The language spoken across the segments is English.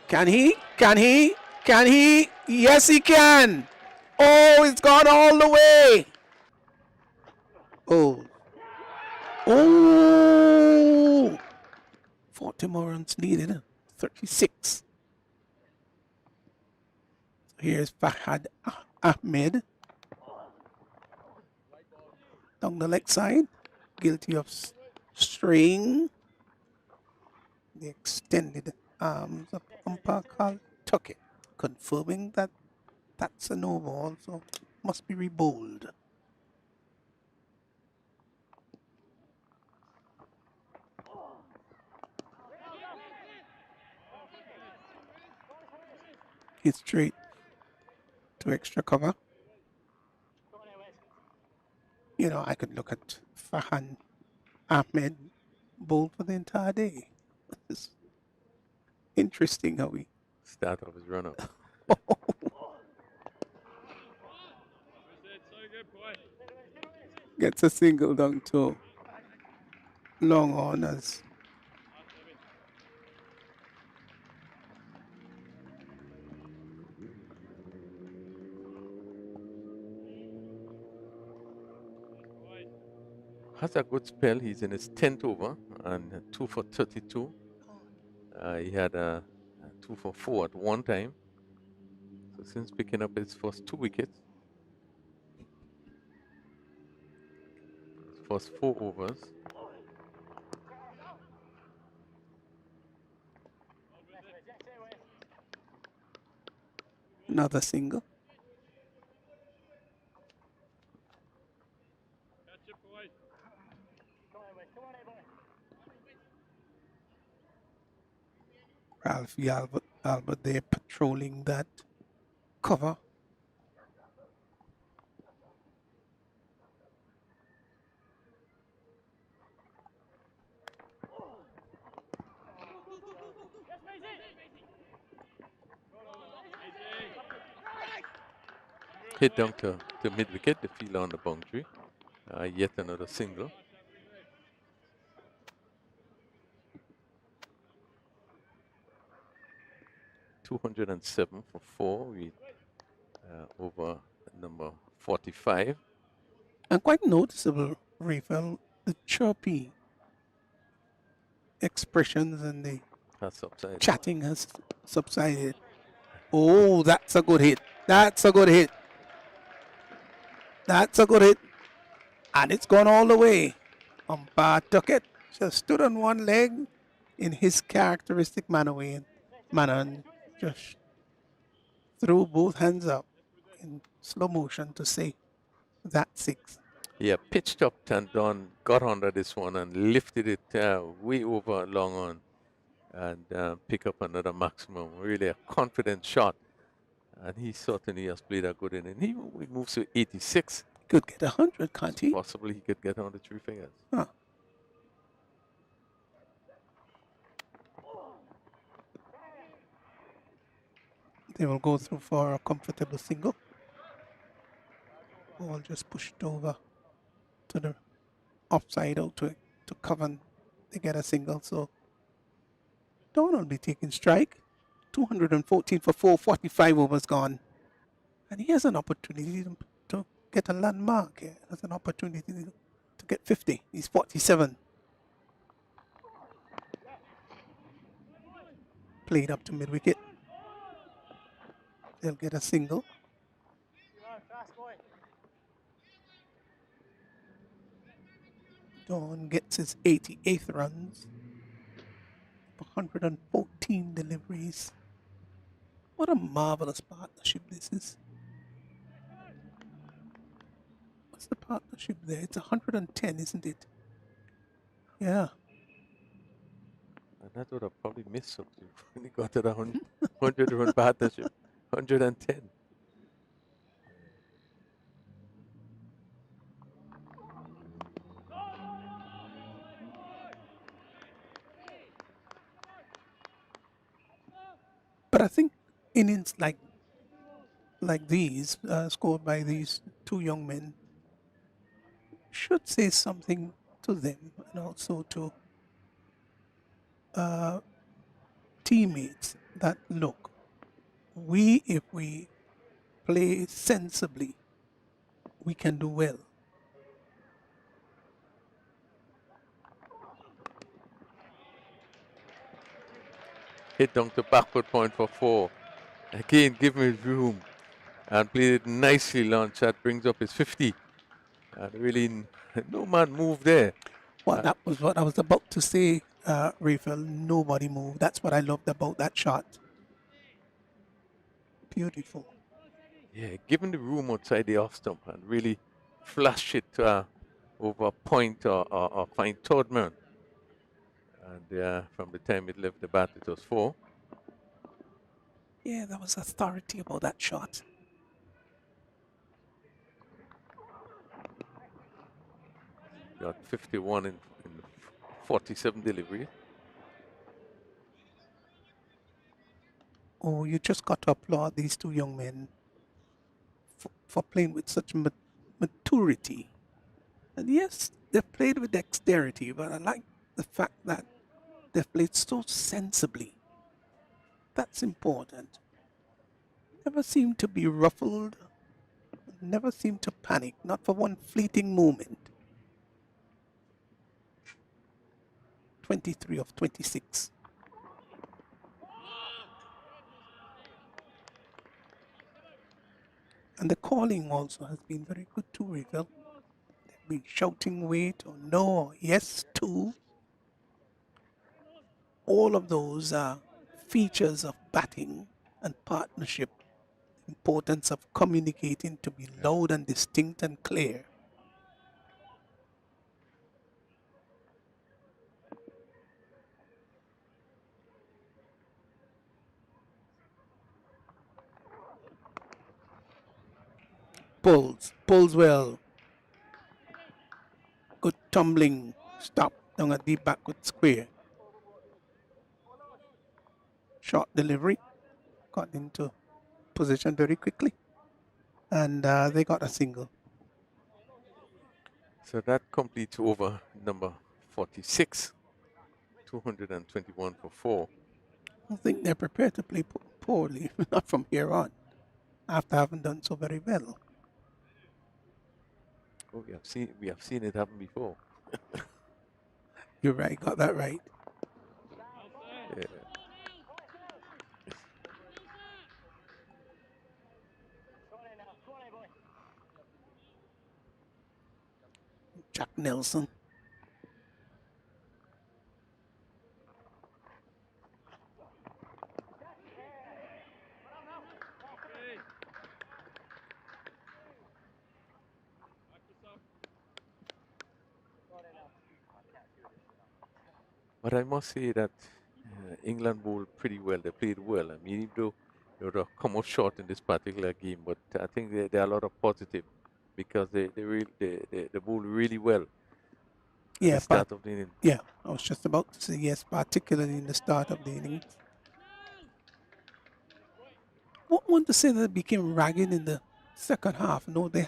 Can he? Can he? Can he? Yes, he can. Oh, it's gone all the way. Oh. Oh. 40 more runs needed. 36. Here's Fahad Ahmed. Down the leg side. Guilty of straying. The extended arms of umpire Carl Tuckett, confirming that that's a no ball, so must be rebowled. Hit straight to extra cover. You know, I could look at Fahan Ahmed bowl for the entire day. It's interesting how he Start of his run up. gets a single down to long on as Has a good spell. He's in his 10th over and 2 for 32. He had a 2 for 4 at one time. So since picking up his first 2 wickets, his first 4 overs, another single. Ralphie Albert there patrolling that cover. hit down to mid wicket, the fielder on the boundary. Yet another single. $207 for 4. We over number 45. And quite noticeable, Raphael, the chirpy expressions and the Has subsided. chatting has subsided. Oh, that's a good hit. That's a good hit. That's a good hit. And it's gone all the way. Umpire Tuckett just stood on one leg in his characteristic manner and just threw both hands up in slow motion to say that's 6. Yeah, pitched up and down, got under this one and lifted it way over long on and pick up another maximum. Really a confident shot. And he certainly has played a good inning. He moves to 86. Could get 100, can't he? Possibly he could get on the 3 figures. Huh. They will go through for a comfortable single. Ball just pushed over to the offside out to cover. They get a single, so Don will be taking strike. 214 for 4, 45 overs gone. And he has an opportunity to get a landmark here. Has an opportunity to get 50. He's 47. Played up to mid-wicket. They'll get a single. Dawn gets his 88th runs. 114 deliveries. What a marvelous partnership this is. What's the partnership there? It's 110, isn't it? Yeah. And that would have probably missed something when he got to the 100 run partnership. 110. But I think innings like these, scored by these two young men, should say something to them and also to teammates that look, if we play sensibly, we can do well. Hit down to backward point for 4. Again, give him his room. And played it nicely, launch. That brings up his 50. And really, no man moved there. Well, that was what I was about to say, Rafael. Nobody moved. That's what I loved about that shot. Beautiful. Yeah, given the room outside the off stump and really flush it over a point or find third man. And from the time it left the bat, it was 4. Yeah, there was authority about that shot. Got 51 in 47 delivery. Oh, you just got to applaud these two young men for playing with such maturity. And yes, they've played with dexterity, but I like the fact that they've played so sensibly. That's important. Never seem to be ruffled, never seem to panic, not for one fleeting moment. 23 of 26. And the calling also has been very good too, Ravel. They've been shouting wait or no or yes to. All of those are features of batting and partnership. Importance of communicating to be loud and distinct and clear. Pulls well. Good tumbling stop down a deep backward square. Short delivery. Got into position very quickly. And they got a single. So that completes over number 46. 221 for 4. I think they're prepared to play poorly, not from here on, after having done so very well. Oh, we have seen it happen before. You're right, got that right. Yeah. Jack Nelson. But I must say that England bowled pretty well. They played well. I mean, even though they would have come out short in this particular game, but I think there are a lot of positive because they bowled really well at the start of the inning. Yeah, I was just about to say yes, particularly in the start of the inning. I want to say that it became ragged in the second half. No, they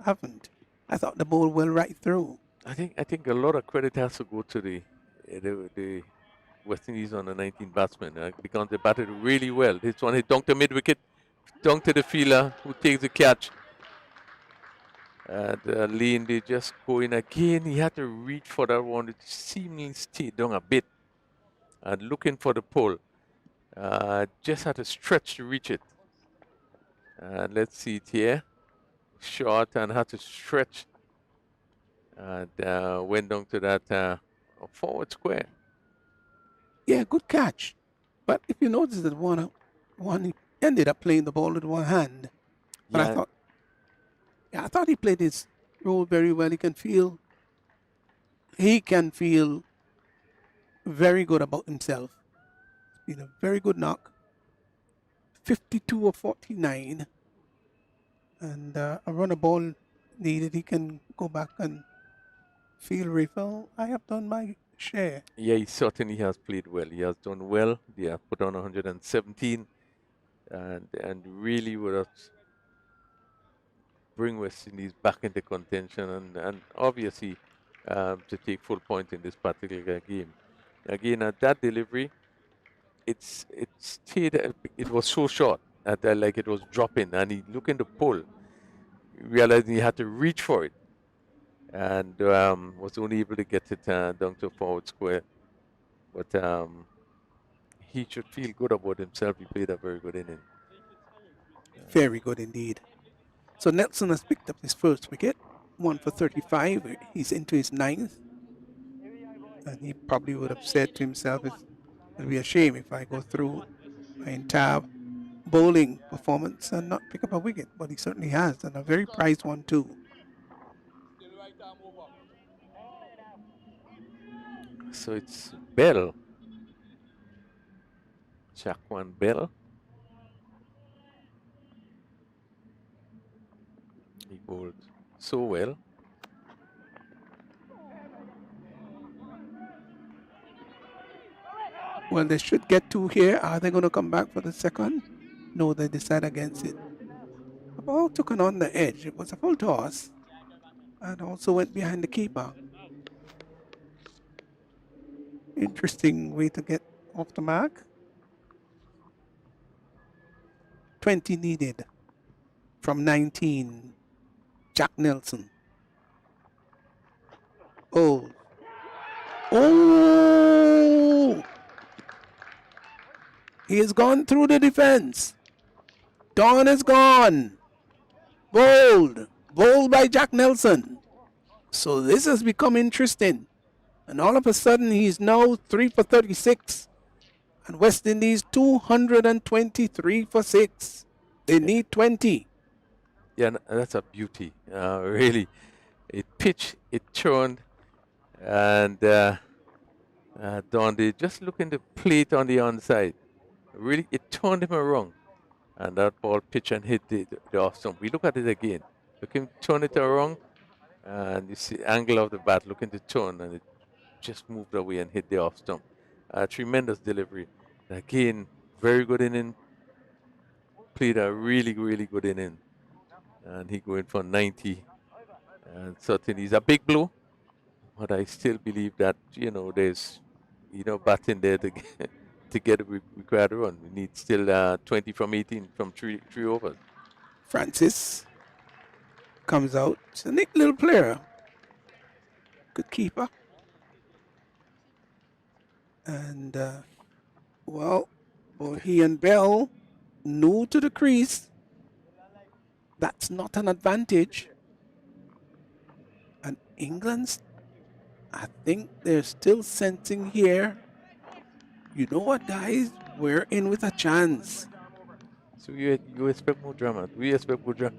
haven't. I thought the ball went right through. I think a lot of credit has to go to the West Indies on the 19 batsmen because they batted really well. This one hit down to mid wicket, down to the fielder who takes the catch. And Lane, they just go in again. He had to reach for that one. It seemingly stayed down a bit and looking for the pole. Just had to stretch to reach it. And let's see it here. Short and had to stretch. And went down to that forward square. Yeah, good catch. But if you notice that one he ended up playing the ball with one hand. But I thought he played his role very well. He can feel very good about himself. It's been a very good knock. 52 or 49. And a run a ball needed. He can go back and feel refill. I have done my share. Yeah, he certainly has played well. He has done well. They have put on 117 and really would have bring West Indies back into contention and obviously to take full point in this particular game. Again, at that delivery, it stayed. It was so short that like it was dropping, and he looking to pull, realizing he had to reach for it, and was only able to get it down to forward square. But he should feel good about himself. He played a very good inning. Very good indeed. So Nelson has picked up his first wicket, 1 for 35. He's into his 9th. And he probably would have said to himself, it'll be a shame if I go through my entire bowling performance and not pick up a wicket. But he certainly has, and a very prized one too. So it's Bell. Jaquan Bell. He bowled so well. Well, they should get 2 here. Are they going to come back for the second? No, they decide against it. The ball took it on the edge. It was a full toss and also went behind the keeper. Interesting way to get off the mark. 20 needed from 19. Jack Nelson. Oh. Oh! He has gone through the defense. Dawn is gone. Bowled. Bowled by Jack Nelson. So this has become interesting. And all of a sudden, he's now 3 for 36. And West Indies 223 for 6. They need 20. Yeah, that's a beauty. Really, it pitched, it turned, and Dundee just looking to plate on the onside. Really, it turned him around, and that ball pitched and hit the off stump. We look at it again. Look him turn it around, and you see angle of the bat looking to turn, and it just moved away and hit the off stump. Tremendous delivery. Again, very good inning. Played a really, really good inning. And he going for 90. And certainly he's a big blow. But I still believe that, there's, batting there to get a required run. We need still 20 from 18 from three overs. Francis comes out. He's a neat little player. Good keeper. And, well, he and Bell new to the crease. That's not an advantage. And England's, I think they're still sensing here, you know what, guys? We're in with a chance. So you expect more drama? We expect more drama.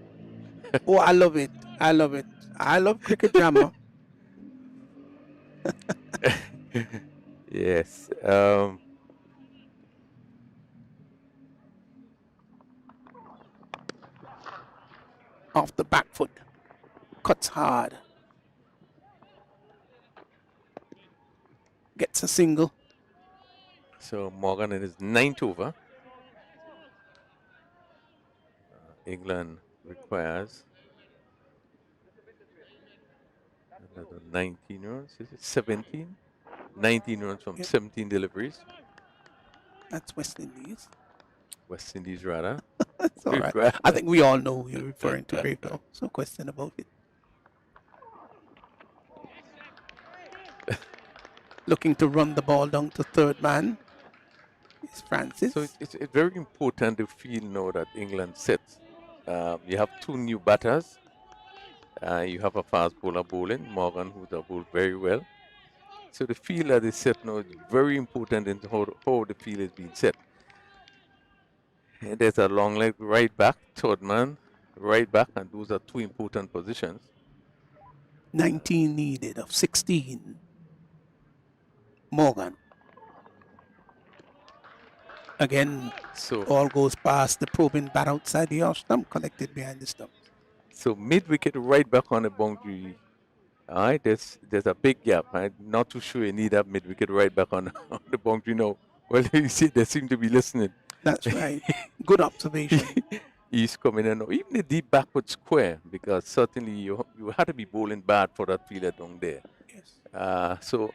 Oh, I love it. I love it. I love cricket drama. Yes. Off the back foot. Cuts hard. Gets a single. So Morgan in his 9th over. England requires another 19 runs. Is it 17? 19 runs from 17 deliveries. That's West Indies. West Indies, rather. That's all right. I think we all know who you're referring to, Brave, though. No question about it. Looking to run the ball down to third man is Francis. So it's very important to feel now that England sits. You have 2 new batters. You have a fast bowler bowling, Morgan, who's bowled very well. So the field that is set now is very important in how the field is being set. And there's a long leg right back, third man, right back, and those are 2 important positions. 19 needed of 16. Morgan. Again, so all goes past the probing bat outside the off stump, collected behind the stump. So mid-wicket right back on the boundary. All right, there's a big gap. I'm not too sure you need that mid-wicket right back on the boundary now. Well, you see, they seem to be listening. That's right. Good observation. He's coming in now. Even the deep backward square, because certainly you had to be bowling bad for that fielder down there. Yes. So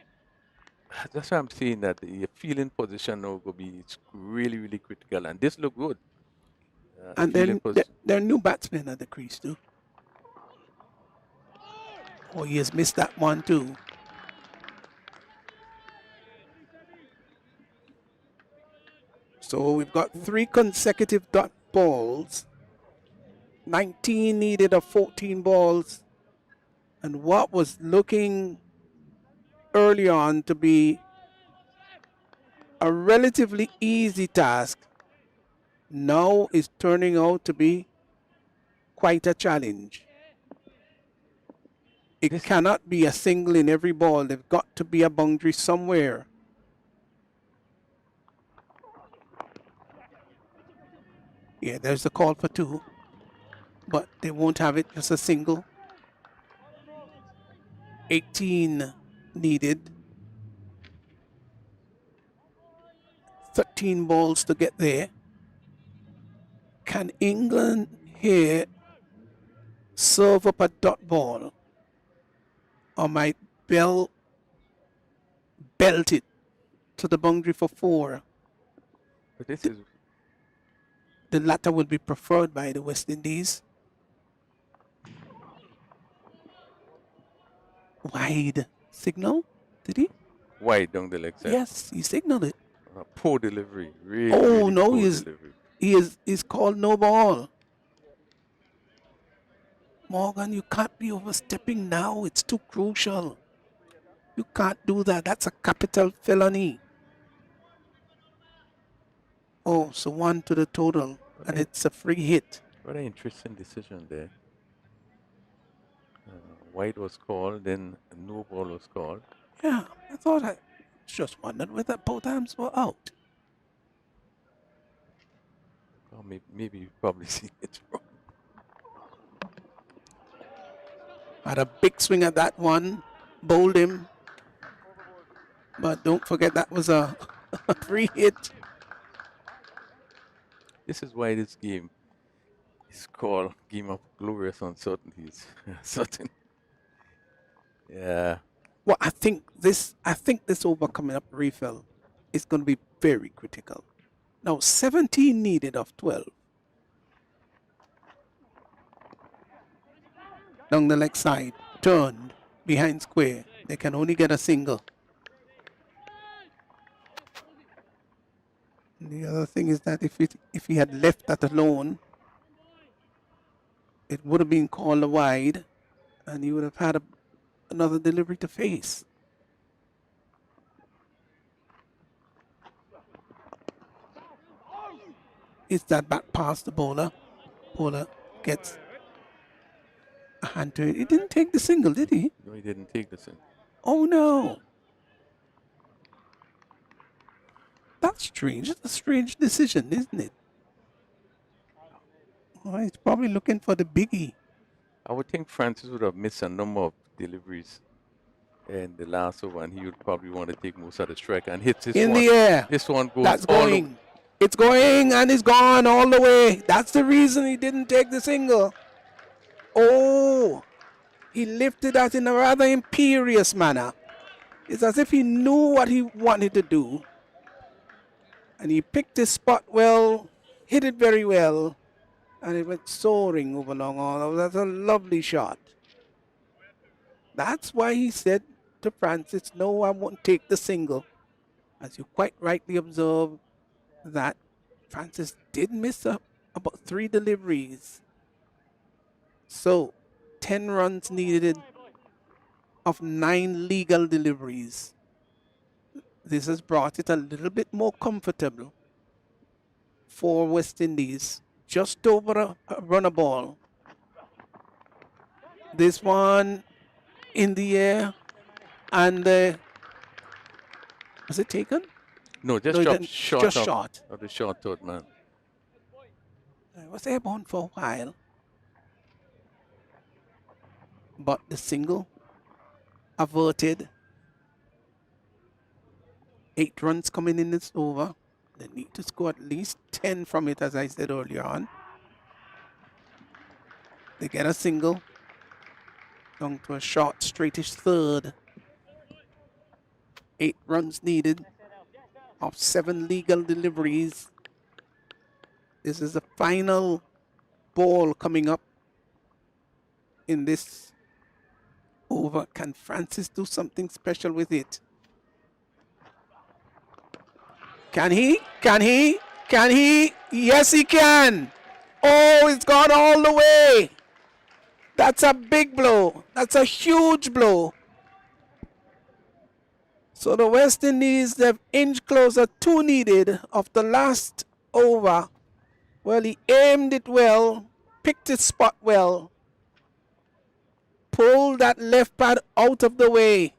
That's why I'm saying that the fielding position now will be it's really, really critical. And this look good. And Fielding then position. there are new batsmen at the crease too. Oh, he has missed that one too. So we've got 3 consecutive dot balls. 19 needed of 14 balls. And what was looking early on to be a relatively easy task now is turning out to be quite a challenge. It This cannot be a single in every ball. There's got to be a boundary somewhere. Yeah, there's the call for 2. But they won't have it, just a single. 18 needed. 13 balls to get there. Can England here serve up a dot ball? Or might Bell belt it to the boundary for 4? but this is The latter would be preferred by the West Indies. Wide signal, did he? wide down the leg side. Yes, he signaled it. Poor delivery. Really, Oh really no, poor delivery. he's called no ball. Morgan, you can't be overstepping now. It's too crucial. You can't do that. That's a capital felony. Oh, so 1 to the total, and it's a free hit. What an interesting decision there. White was called, then no ball was called. Yeah, I just wondered whether both arms were out. Or maybe you probably seen it wrong. Had a big swing at that one, bowled him. But don't forget that was a free hit. This is why this game is called Game of Glorious Uncertainties. Certain. Yeah. Well, I think this over coming up refill is going to be very critical. Now 17 needed of 12. Down the leg side, turned behind square. They can only get a single. And the other thing is that if he had left that alone, it would have been called a wide, and he would have had another delivery to face. It's that back past the bowler. Bowler gets a hand to it. He didn't take the single, did he? No, he didn't take this in. Oh no. That's strange. It's a strange decision, isn't it? Oh, he's probably looking for the biggie. I would think Francis would have missed a number of deliveries in the last over, and he would probably want to take most of the strike and hits this In one. the air. This one goes That's all going. It's going and it's gone all the way. That's the reason he didn't take the single. Oh, he lifted that in a rather imperious manner. It's as if he knew what he wanted to do. And he picked his spot well, hit it very well, and it went soaring over long on. That's a lovely shot. That's why he said to Francis, no, I won't take the single. As you quite rightly observe, that Francis did miss about 3 deliveries. So 10 runs needed of 9 legal deliveries. This has brought it a little bit more comfortable for West Indies. Just over a runner ball. This one in the air, and was it taken? No, just No, dropped short just of, shot. of the short third man. It was airborne for a while. But the single averted. 8 runs coming in this over. They need to score at least 10 from it, as I said earlier on. They get a single. Down to a short, straightish third. 8 runs needed of 7 legal deliveries. This is the final ball coming up in this over. Can Francis do something special with it? Can he? Can he? Can he? Yes, he can. Oh, it's gone all the way. That's a big blow. That's a huge blow. So the West Indies, they've inched closer, 2 needed of the last over. Well, he aimed it well, picked his spot well, pulled that left pad out of the way,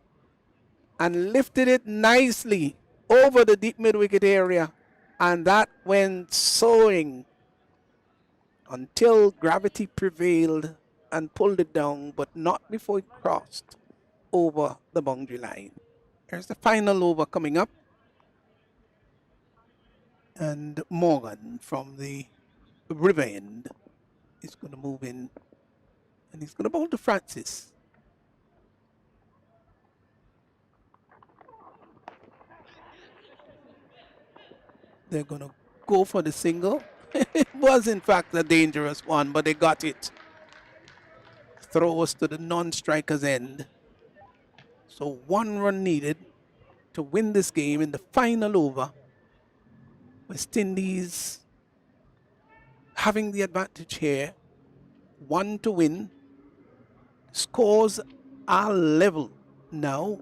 and lifted it nicely over the deep mid-wicket area. And that went soaring until gravity prevailed and pulled it down, but not before it crossed over the boundary line. Here's the final over coming up. And Morgan from the river end is going to move in, and he's going to bowl to Francis. They're going to go for the single. It was, in fact, a dangerous one, but they got it. Throw us to the non-striker's end. So 1 run needed to win this game in the final over. West Indies having the advantage here. 1 to win. Scores are level now.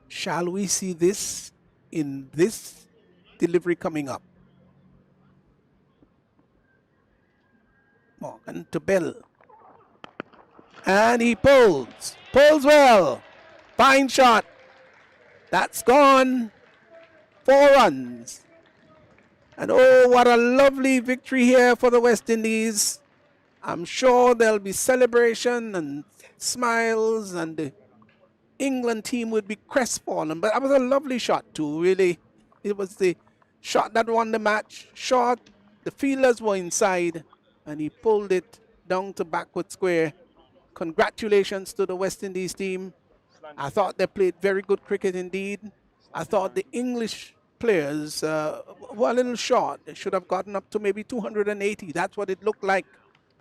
Shall we see this in this delivery coming up? Morgan to Bell. And he pulls. Pulls well. Fine shot. That's gone. 4 runs. And oh, what a lovely victory here for the West Indies. I'm sure there'll be celebration and smiles, and the England team would be crestfallen. But that was a lovely shot too, really. It was the shot that won the match. Short, the fielders were inside, and he pulled it down to backward square. Congratulations to the West Indies team. I thought they played very good cricket indeed. I thought the English players were a little short. They should have gotten up to maybe 280. That's what it looked like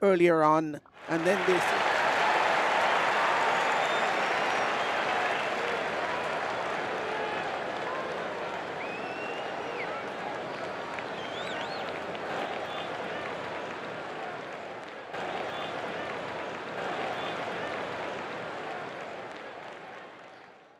earlier on. And then they